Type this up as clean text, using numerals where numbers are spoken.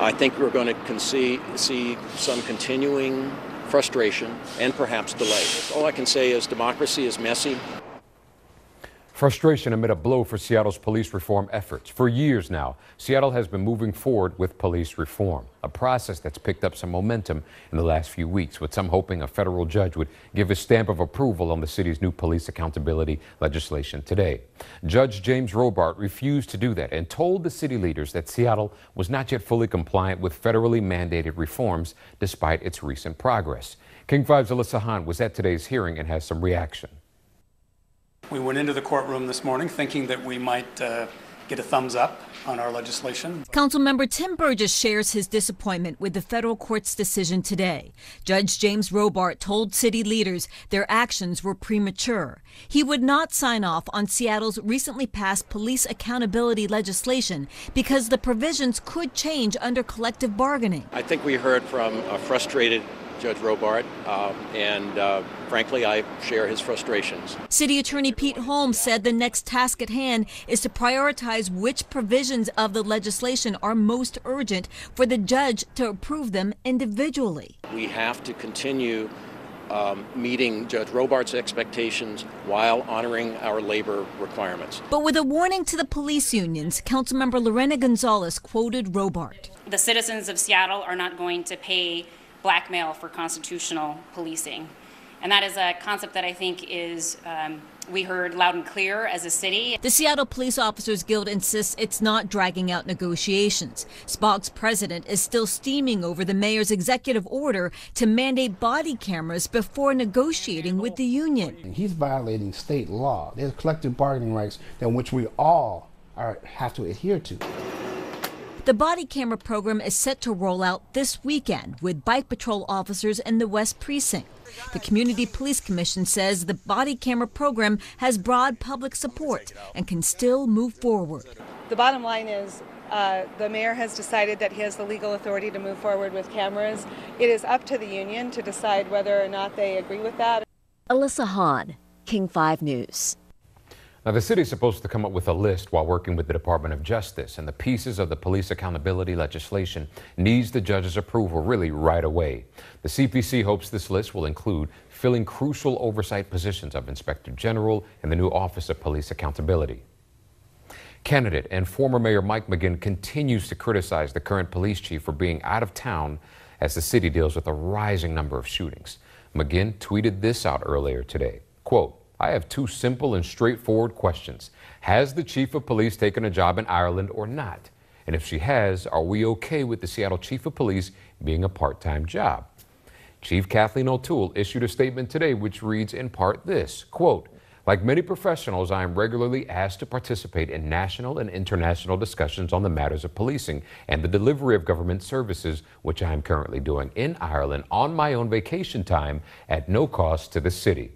I think we're going to see some continuing frustration and perhaps delay. All I can say is democracy is messy. Frustration amid a blow for Seattle's police reform efforts. For years now, Seattle has been moving forward with police reform, a process that's picked up some momentum in the last few weeks, with some hoping a federal judge would give his stamp of approval on the city's new police accountability legislation today. Judge James Robart refused to do that and told the city leaders that Seattle was not yet fully compliant with federally mandated reforms despite its recent progress. King 5's Alyssa Hahn was at today's hearing and has some reaction. We went into the courtroom this morning thinking that we might get a thumbs up on our legislation. Councilmember Tim Burgess shares his disappointment with the federal court's decision today. Judge James Robart told city leaders their actions were premature. He would not sign off on Seattle's recently passed police accountability legislation because the provisions could change under collective bargaining. I think we heard from a frustrated Judge Robart, and frankly, I share his frustrations. City Attorney Pete Holmes said the next task at hand is to prioritize which provisions of the legislation are most urgent for the judge to approve them individually. We have to continue meeting Judge Robart's expectations while honoring our labor requirements. But with a warning to the police unions, Councilmember Lorena Gonzalez quoted Robart. The citizens of Seattle are not going to pay blackmail for constitutional policing. And that is a concept that I think is we heard loud and clear as a city. The Seattle Police Officers Guild insists it's not dragging out negotiations. SPOG's president is still steaming over the mayor's executive order to mandate body cameras before negotiating with the union. He's violating state law. There's collective bargaining rights in which we all have to adhere to. The body camera program is set to roll out this weekend with bike patrol officers in the West Precinct. The Community Police Commission says the body camera program has broad public support and can still move forward. The bottom line is the mayor has decided that he has the legal authority to move forward with cameras. It is up to the union to decide whether or not they agree with that. Alyssa Hahn, King 5 News. Now, the city is supposed to come up with a list while working with the Department of Justice, and the pieces of the police accountability legislation needs the judge's approval really right away. The CPC hopes this list will include filling crucial oversight positions of Inspector General and the new Office of Police Accountability. Candidate and former Mayor Mike McGinn continues to criticize the current police chief for being out of town as the city deals with a rising number of shootings. McGinn tweeted this out earlier today, quote, "I have two simple and straightforward questions. Has the chief of police taken a job in Ireland or not? And if she has, are we okay with the Seattle chief of police being a part-time job?" Chief Kathleen O'Toole issued a statement today which reads in part this, quote, "Like many professionals, I am regularly asked to participate in national and international discussions on the matters of policing and the delivery of government services, which I am currently doing in Ireland on my own vacation time at no cost to the city.